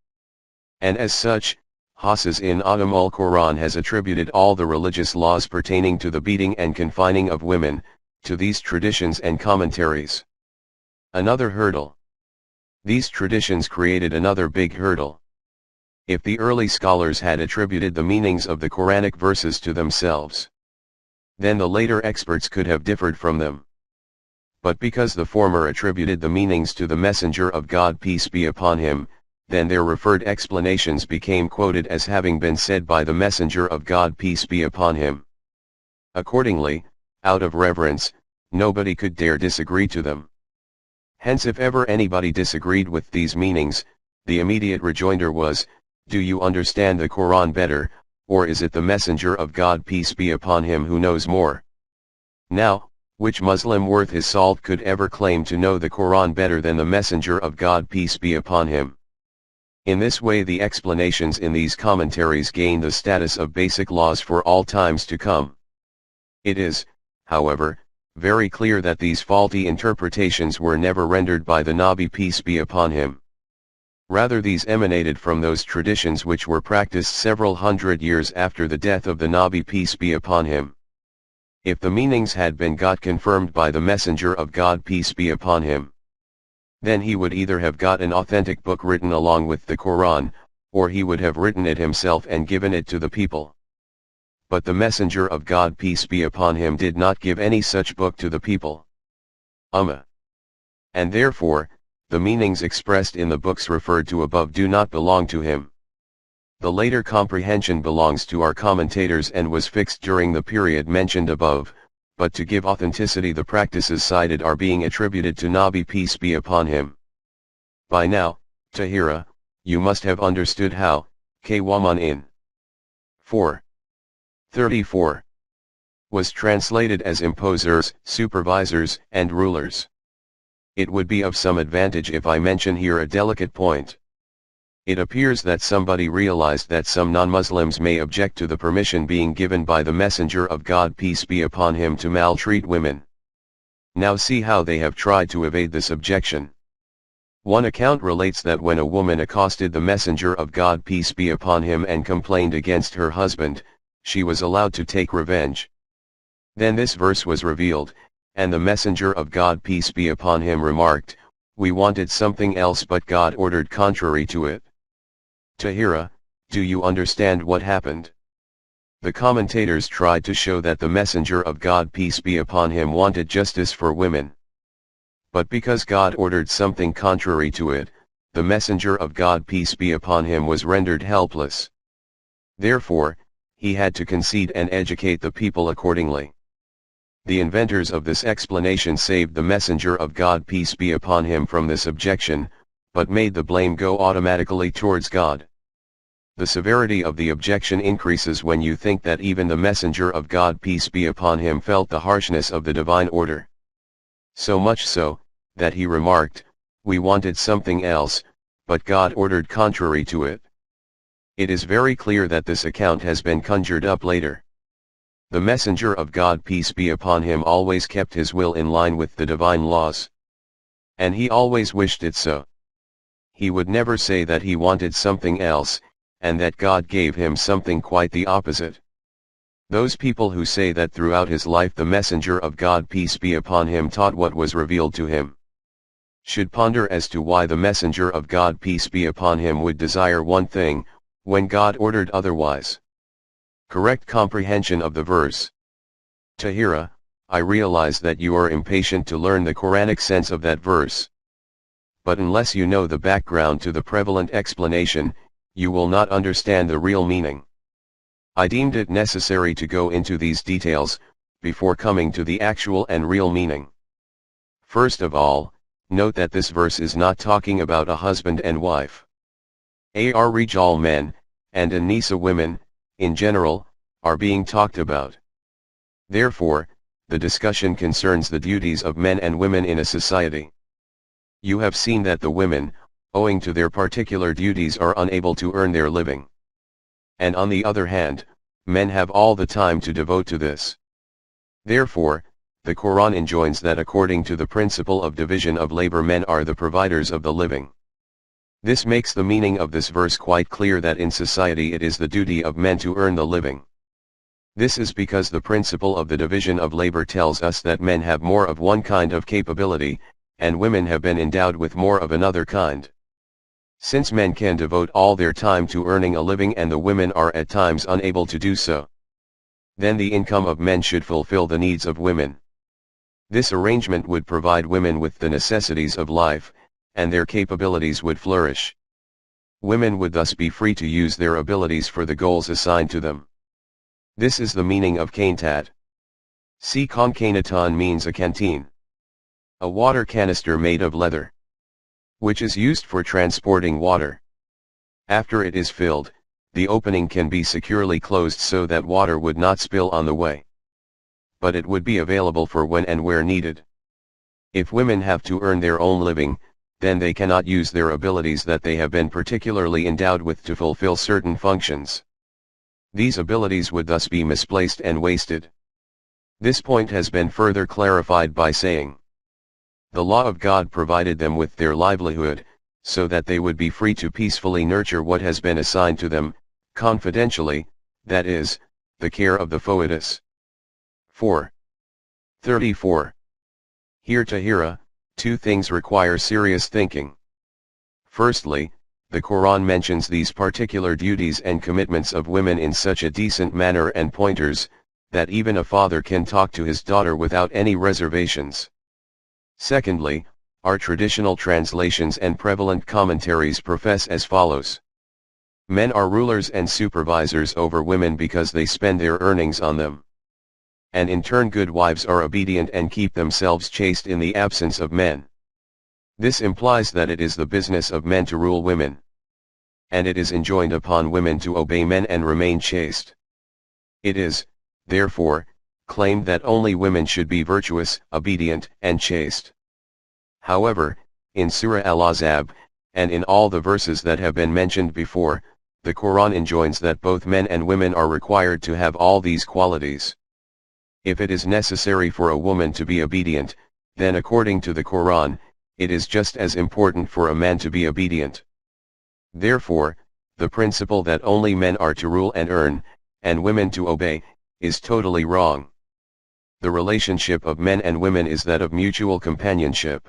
And as such, Hafiz in Autumn al-Quran has attributed all the religious laws pertaining to the beating and confining of women, to these traditions and commentaries. Another hurdle. These traditions created another big hurdle. If the early scholars had attributed the meanings of the Quranic verses to themselves, then the later experts could have differed from them. But because the former attributed the meanings to the Messenger of God, peace be upon him, then their referred explanations became quoted as having been said by the Messenger of God, peace be upon him. Accordingly, out of reverence, nobody could dare disagree to them. Hence if ever anybody disagreed with these meanings, the immediate rejoinder was, do you understand the Quran better, or is it the Messenger of God peace be upon him who knows more? Now, which Muslim worth his salt could ever claim to know the Quran better than the Messenger of God peace be upon him? In this way the explanations in these commentaries gain the status of basic laws for all times to come. It is, however, very clear that these faulty interpretations were never rendered by the Nabi peace be upon him. Rather these emanated from those traditions which were practiced several hundred years after the death of the Nabi peace be upon him. If the meanings had been got confirmed by the Messenger of God peace be upon him, then he would either have got an authentic book written along with the Quran, or he would have written it himself and given it to the people. But the Messenger of God peace be upon him did not give any such book to the people. And therefore, the meanings expressed in the books referred to above do not belong to him. The later comprehension belongs to our commentators and was fixed during the period mentioned above, but to give authenticity the practices cited are being attributed to Nabi peace be upon him. By now, Tahira, you must have understood how, K-Waman in 4:34 was translated as imposers, supervisors, and rulers. It would be of some advantage if I mention here a delicate point. It appears that somebody realized that some non-Muslims may object to the permission being given by the Messenger of God peace be upon him to maltreat women. Now see how they have tried to evade this objection. One account relates that when a woman accosted the Messenger of God peace be upon him and complained against her husband, she was allowed to take revenge. Then this verse was revealed, and the Messenger of God peace be upon him remarked, "We wanted something else but God ordered contrary to it." Tahira, do you understand what happened? The commentators tried to show that the Messenger of God peace be upon him wanted justice for women. But because God ordered something contrary to it, the Messenger of God peace be upon him was rendered helpless. Therefore, he had to concede and educate the people accordingly. The inventors of this explanation saved the Messenger of God peace be upon him from this objection, but made the blame go automatically towards God. The severity of the objection increases when you think that even the Messenger of God peace be upon him felt the harshness of the divine order. So much so, that he remarked, "We wanted something else, but God ordered contrary to it." It is very clear that this account has been conjured up later. The Messenger of God peace be upon him always kept his will in line with the divine laws. And he always wished it so. He would never say that he wanted something else, and that God gave him something quite the opposite. Those people who say that throughout his life the Messenger of God peace be upon him taught what was revealed to him, should ponder as to why the Messenger of God peace be upon him would desire one thing, when God ordered otherwise. Correct comprehension of the verse. Tahira, I realize that you are impatient to learn the Quranic sense of that verse. But unless you know the background to the prevalent explanation, you will not understand the real meaning. I deemed it necessary to go into these details, before coming to the actual and real meaning. First of all, note that this verse is not talking about a husband and wife. Rijal men, and Nisa women, in general, are being talked about. Therefore, the discussion concerns the duties of men and women in a society. You have seen that the women, owing to their particular duties, are unable to earn their living. And on the other hand, men have all the time to devote to this. Therefore, the Quran enjoins that according to the principle of division of labor, men are the providers of the living. This makes the meaning of this verse quite clear that in society it is the duty of men to earn the living. This is because the principle of the division of labor tells us that men have more of one kind of capability, and women have been endowed with more of another kind. Since men can devote all their time to earning a living and the women are at times unable to do so, then the income of men should fulfill the needs of women. This arrangement would provide women with the necessities of life, and their capabilities would flourish. Women would thus be free to use their abilities for the goals assigned to them. This is the meaning of Kaintat. See Konkanatan means a canteen. A water canister made of leather, which is used for transporting water. After it is filled, the opening can be securely closed so that water would not spill on the way. But it would be available for when and where needed. If women have to earn their own living, then they cannot use their abilities that they have been particularly endowed with to fulfill certain functions. These abilities would thus be misplaced and wasted. This point has been further clarified by saying, the law of God provided them with their livelihood, so that they would be free to peacefully nurture what has been assigned to them, confidentially, that is, the care of the foetus. 4:34. Here Tahira, two things require serious thinking. Firstly, the Quran mentions these particular duties and commitments of women in such a decent manner and pointers, that even a father can talk to his daughter without any reservations. Secondly, our traditional translations and prevalent commentaries profess as follows. Men are rulers and supervisors over women because they spend their earnings on them. And in turn good wives are obedient and keep themselves chaste in the absence of men. This implies that it is the business of men to rule women. And it is enjoined upon women to obey men and remain chaste. It is, therefore, claimed that only women should be virtuous, obedient, and chaste. However, in Surah Al-Ahzab, and in all the verses that have been mentioned before, the Quran enjoins that both men and women are required to have all these qualities. If it is necessary for a woman to be obedient, then according to the Quran, it is just as important for a man to be obedient. Therefore, the principle that only men are to rule and earn, and women to obey, is totally wrong. The relationship of men and women is that of mutual companionship.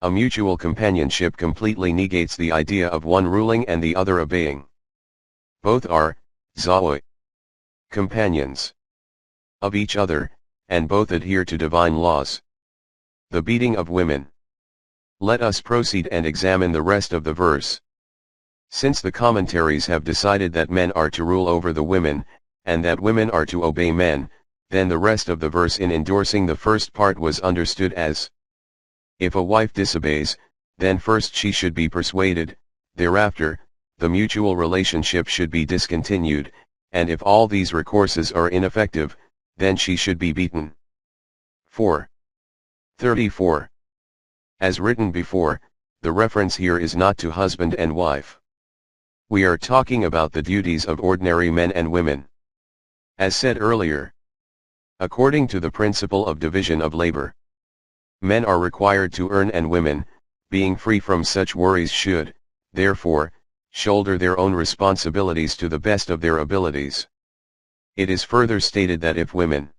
A mutual companionship completely negates the idea of one ruling and the other obeying. Both are, zawj, companions of each other, and both adhere to divine laws. The beating of women. Let us proceed and examine the rest of the verse. Since the commentaries have decided that men are to rule over the women, and that women are to obey men, then the rest of the verse in endorsing the first part was understood as, if a wife disobeys, then first she should be persuaded, thereafter, the mutual relationship should be discontinued, and if all these recourses are ineffective, then she should be beaten. 4:34. As written before, the reference here is not to husband and wife. We are talking about the duties of ordinary men and women. As said earlier, according to the principle of division of labor, men are required to earn and women, being free from such worries should, therefore, shoulder their own responsibilities to the best of their abilities. It is further stated that if women,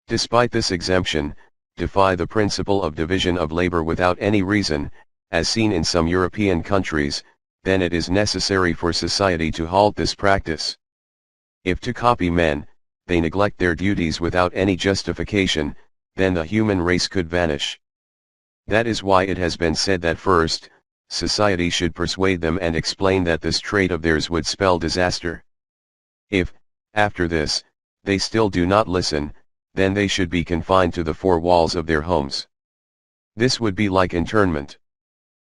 despite this exemption, defy the principle of division of labor without any reason, as seen in some European countries, then it is necessary for society to halt this practice. If to copy men, they neglect their duties without any justification, then the human race could vanish. That is why it has been said that first, society should persuade them and explain that this trait of theirs would spell disaster. If, after this, they still do not listen, then they should be confined to the four walls of their homes. This would be like internment.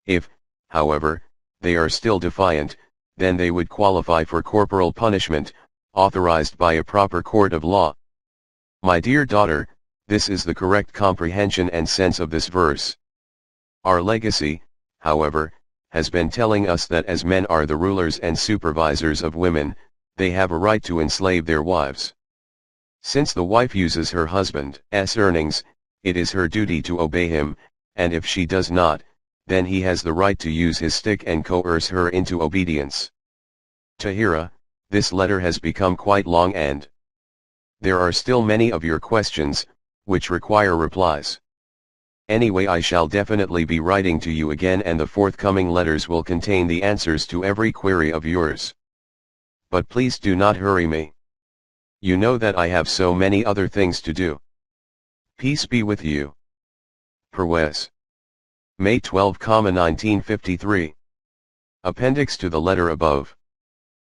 If, however, they are still defiant, then they would qualify for corporal punishment, authorized by a proper court of law. My dear daughter, this is the correct comprehension and sense of this verse. Our legacy, however, has been telling us that as men are the rulers and supervisors of women, they have a right to enslave their wives. Since the wife uses her husband's earnings, it is her duty to obey him, and if she does not, then he has the right to use his stick and coerce her into obedience. Tahira, this letter has become quite long and there are still many of your questions, which require replies. Anyway, I shall definitely be writing to you again, and the forthcoming letters will contain the answers to every query of yours. But please do not hurry me. You know that I have so many other things to do. Peace be with you. Parwez. May 12, 1953. Appendix to the letter above.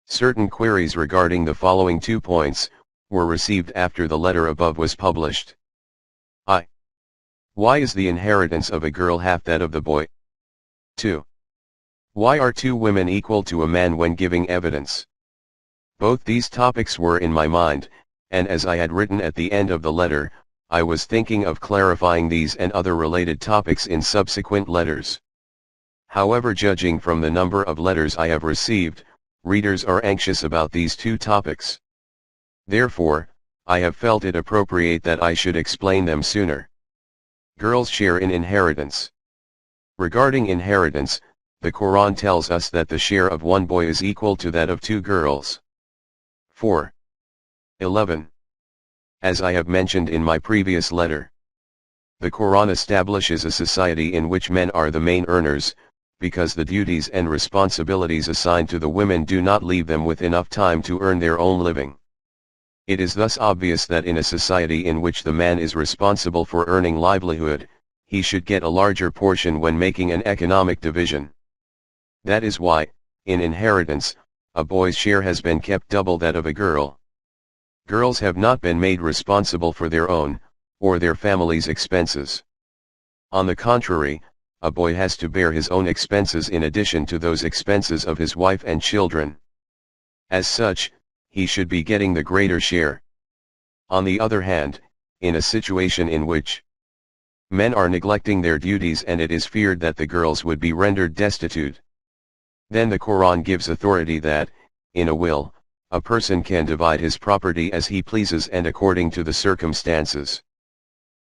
Certain queries regarding the following 2 points were received after the letter above was published. I. Why is the inheritance of a girl half that of the boy? 2. Why are two women equal to a man when giving evidence? Both these topics were in my mind, and as I had written at the end of the letter, I was thinking of clarifying these and other related topics in subsequent letters. However, judging from the number of letters I have received, readers are anxious about these two topics. Therefore, I have felt it appropriate that I should explain them sooner. Girls' share in inheritance. Regarding inheritance, the Quran tells us that the share of one boy is equal to that of two girls. 4:11. As I have mentioned in my previous letter, the Quran establishes a society in which men are the main earners, because the duties and responsibilities assigned to the women do not leave them with enough time to earn their own living. It is thus obvious that in a society in which the man is responsible for earning livelihood, he should get a larger portion when making an economic division. That is why, in inheritance, a boy's share has been kept double that of a girl. Girls have not been made responsible for their own, or their family's expenses. On the contrary, a boy has to bear his own expenses in addition to those expenses of his wife and children. As such, he should be getting the greater share. On the other hand, in a situation in which men are neglecting their duties and it is feared that the girls would be rendered destitute, then the Quran gives authority that, in a will, a person can divide his property as he pleases and according to the circumstances.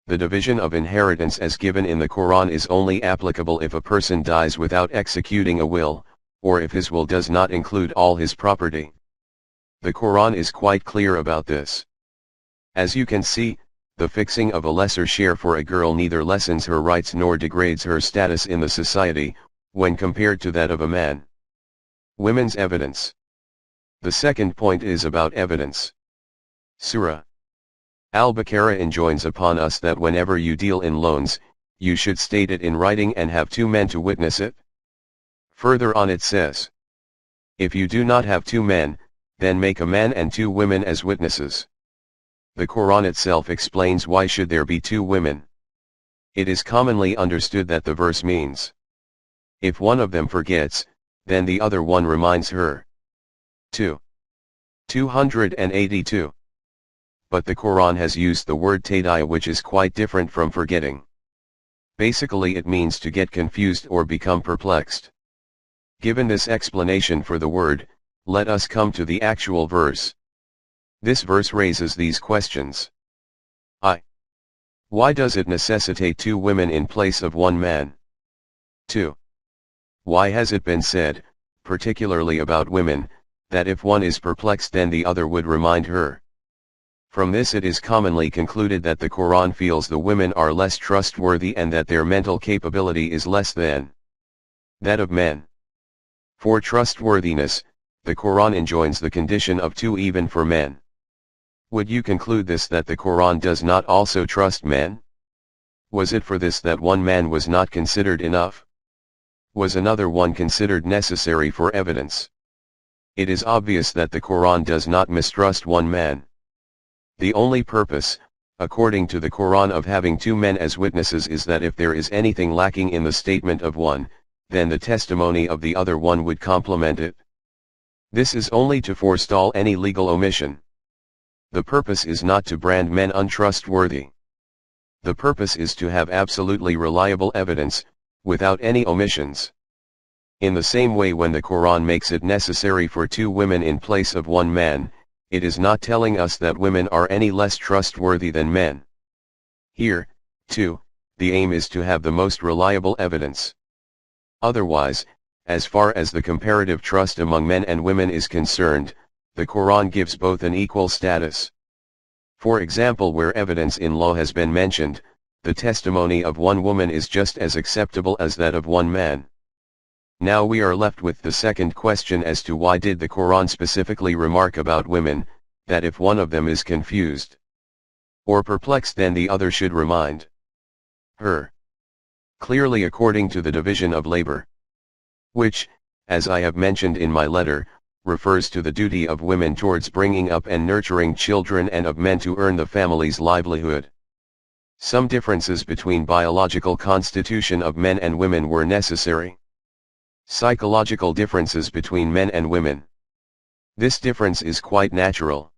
The division of inheritance as given in the Quran is only applicable if a person dies without executing a will, or if his will does not include all his property. The Quran is quite clear about this. As you can see, the fixing of a lesser share for a girl neither lessens her rights nor degrades her status in the society, when compared to that of a man. Women's evidence. The second point is about evidence. Surah Al-Baqarah enjoins upon us that whenever you deal in loans, you should state it in writing and have two men to witness it. Further on it says, if you do not have two men, then make a man and two women as witnesses. The Quran itself explains why should there be two women. It is commonly understood that the verse means, if one of them forgets, then the other one reminds her. 282. But the Quran has used the word tadaya, which is quite different from forgetting. Basically it means to get confused or become perplexed. Given this explanation for the word, let us come to the actual verse. This verse raises these questions. I. Why does it necessitate two women in place of one man? 2. Why has it been said, particularly about women, that if one is perplexed then the other would remind her? From this it is commonly concluded that the Quran feels the women are less trustworthy and that their mental capability is less than that of men. For trustworthiness, the Quran enjoins the condition of two even for men. Would you conclude this that the Quran does not also trust men? Was it for this that one man was not considered enough? Was another one considered necessary for evidence? It is obvious that the Quran does not mistrust one man. The only purpose, according to the Quran, of having two men as witnesses is that if there is anything lacking in the statement of one, then the testimony of the other one would complement it. This is only to forestall any legal omission. The purpose is not to brand men untrustworthy. The purpose is to have absolutely reliable evidence, without any omissions. In the same way, when the Quran makes it necessary for two women in place of one man, it is not telling us that women are any less trustworthy than men. Here, too, the aim is to have the most reliable evidence. Otherwise, as far as the comparative trust among men and women is concerned, the Quran gives both an equal status. For example, where evidence in law has been mentioned, the testimony of one woman is just as acceptable as that of one man. Now we are left with the second question as to why did the Quran specifically remark about women, that if one of them is confused or perplexed then the other should remind her. Clearly, according to the division of labor, which, as I have mentioned in my letter, refers to the duty of women towards bringing up and nurturing children and of men to earn the family's livelihood. Some differences between biological constitution of men and women were necessary. Psychological differences between men and women. This difference is quite natural.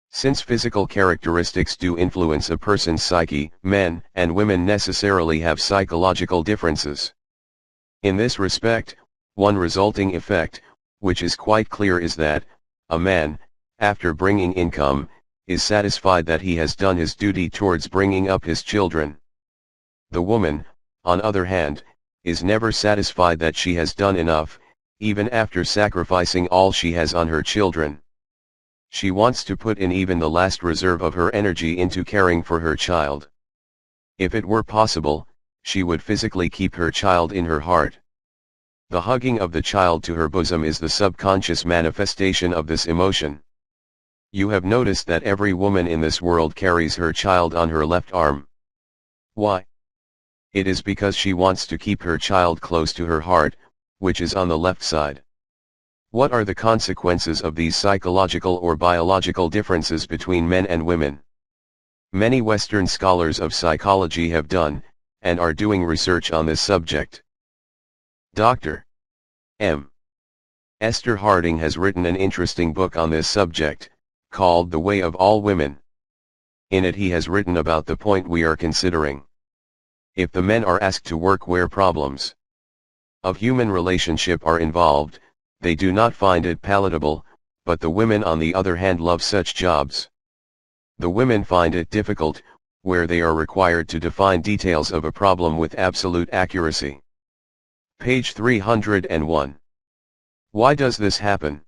Since physical characteristics do influence a person's psyche, men and women necessarily have psychological differences. In this respect, one resulting effect, which is quite clear, is that a man, after bringing income, is satisfied that he has done his duty towards bringing up his children. The woman, on other hand, is never satisfied that she has done enough, even after sacrificing all she has on her children. She wants to put in even the last reserve of her energy into caring for her child. If it were possible, she would physically keep her child in her heart. The hugging of the child to her bosom is the subconscious manifestation of this emotion. You have noticed that every woman in this world carries her child on her left arm. Why? It is because she wants to keep her child close to her heart, which is on the left side. What are the consequences of these psychological or biological differences between men and women? Many Western scholars of psychology have done, and are doing research on this subject. Dr. M. Esther Harding has written an interesting book on this subject, called The Way of All Women. In it he has written about the point we are considering. If the men are asked to work where problems of human relationship are involved, they do not find it palatable, but the women on the other hand love such jobs. The women find it difficult, where they are required to define details of a problem with absolute accuracy. Page 301. Why does this happen?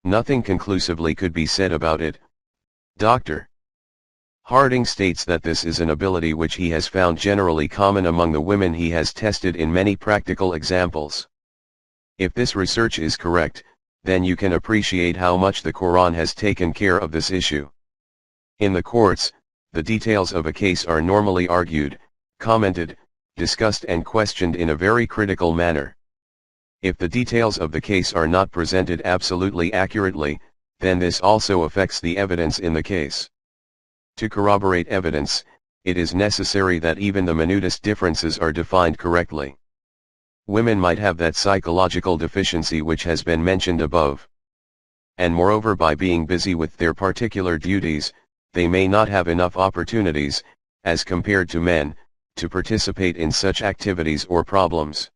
Nothing conclusively could be said about it. Dr. Harding states that this is an ability which he has found generally common among the women he has tested in many practical examples. If this research is correct, then you can appreciate how much the Quran has taken care of this issue. In the courts, the details of a case are normally argued, commented, discussed and questioned in a very critical manner. If the details of the case are not presented absolutely accurately, then this also affects the evidence in the case. To corroborate evidence, it is necessary that even the minutest differences are defined correctly. Women might have that psychological deficiency which has been mentioned above. And moreover, by being busy with their particular duties, they may not have enough opportunities, as compared to men, to participate in such activities or problems.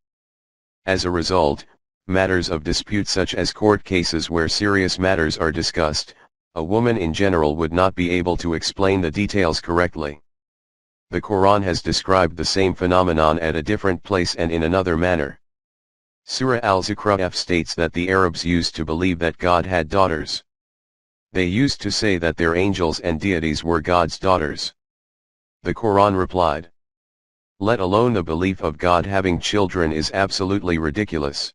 As a result, matters of dispute such as court cases where serious matters are discussed, a woman in general would not be able to explain the details correctly. The Quran has described the same phenomenon at a different place and in another manner. Surah Al-Zukhruf states that the Arabs used to believe that God had daughters. They used to say that their angels and deities were God's daughters. The Quran replied, "Let alone the belief of God having children is absolutely ridiculous.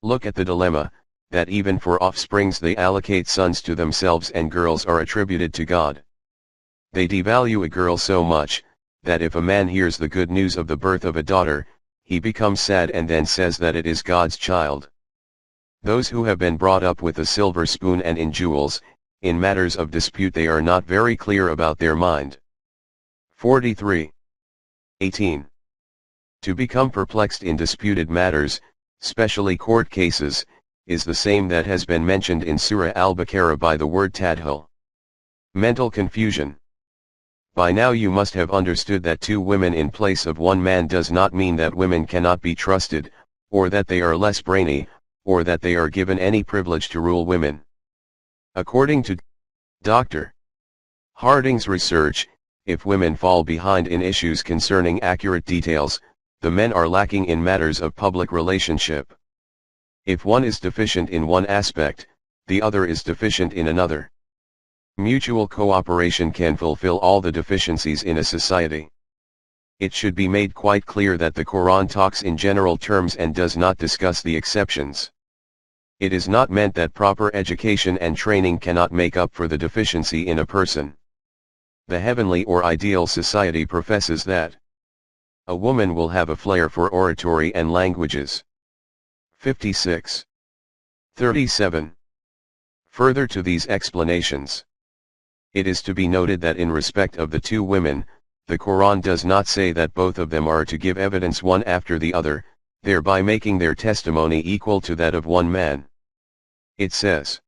Look at the dilemma, that even for offsprings they allocate sons to themselves and girls are attributed to God. They devalue a girl so much, that if a man hears the good news of the birth of a daughter, he becomes sad and then says that it is God's child. Those who have been brought up with a silver spoon and in jewels, in matters of dispute they are not very clear about their mind." 43. 18. To become perplexed in disputed matters, specially court cases, is the same that has been mentioned in Surah Al-Baqarah by the word tadhul. Mental confusion. By now you must have understood that two women in place of one man does not mean that women cannot be trusted, or that they are less brainy, or that they are given any privilege to rule women. According to Dr. Harding's research, if women fall behind in issues concerning accurate details, the men are lacking in matters of public relationship. If one is deficient in one aspect, the other is deficient in another. Mutual cooperation can fulfill all the deficiencies in a society. It should be made quite clear that the Quran talks in general terms and does not discuss the exceptions. It is not meant that proper education and training cannot make up for the deficiency in a person. The heavenly or ideal society professes that a woman will have a flair for oratory and languages. 56. 37. Further to these explanations, it is to be noted that in respect of the two women, the Quran does not say that both of them are to give evidence one after the other, thereby making their testimony equal to that of one man. It says,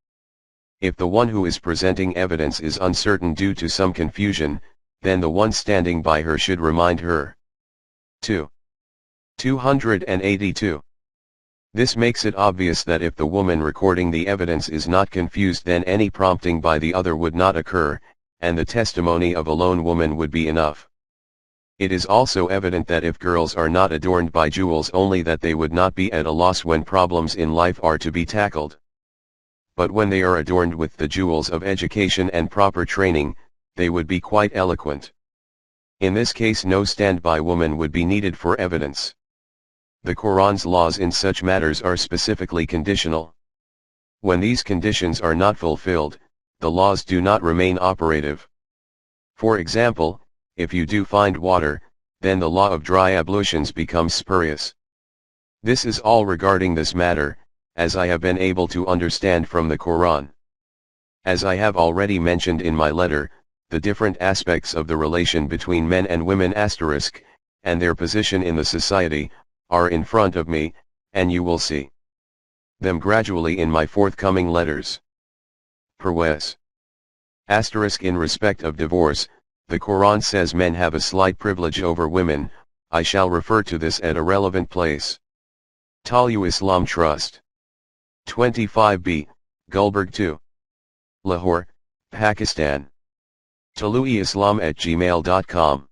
if the one who is presenting evidence is uncertain due to some confusion, then the one standing by her should remind her. 282. This makes it obvious that if the woman recording the evidence is not confused, then any prompting by the other would not occur, and the testimony of a lone woman would be enough. It is also evident that if girls are not adorned by jewels only, that they would not be at a loss when problems in life are to be tackled. But when they are adorned with the jewels of education and proper training, they would be quite eloquent. In this case, no standby woman would be needed for evidence. The Quran's laws in such matters are specifically conditional. When these conditions are not fulfilled, the laws do not remain operative. For example, if you do find water, then the law of dry ablutions becomes spurious. This is all regarding this matter, as I have been able to understand from the Quran. As I have already mentioned in my letter, the different aspects of the relation between men and women and their position in the society, are in front of me, and you will see them gradually in my forthcoming letters. Parwez. In respect of divorce, the Quran says men have a slight privilege over women. I shall refer to this at a relevant place. Talu Islam Trust. 25B, Gulberg 2. Lahore, Pakistan. taluiislam@gmail.com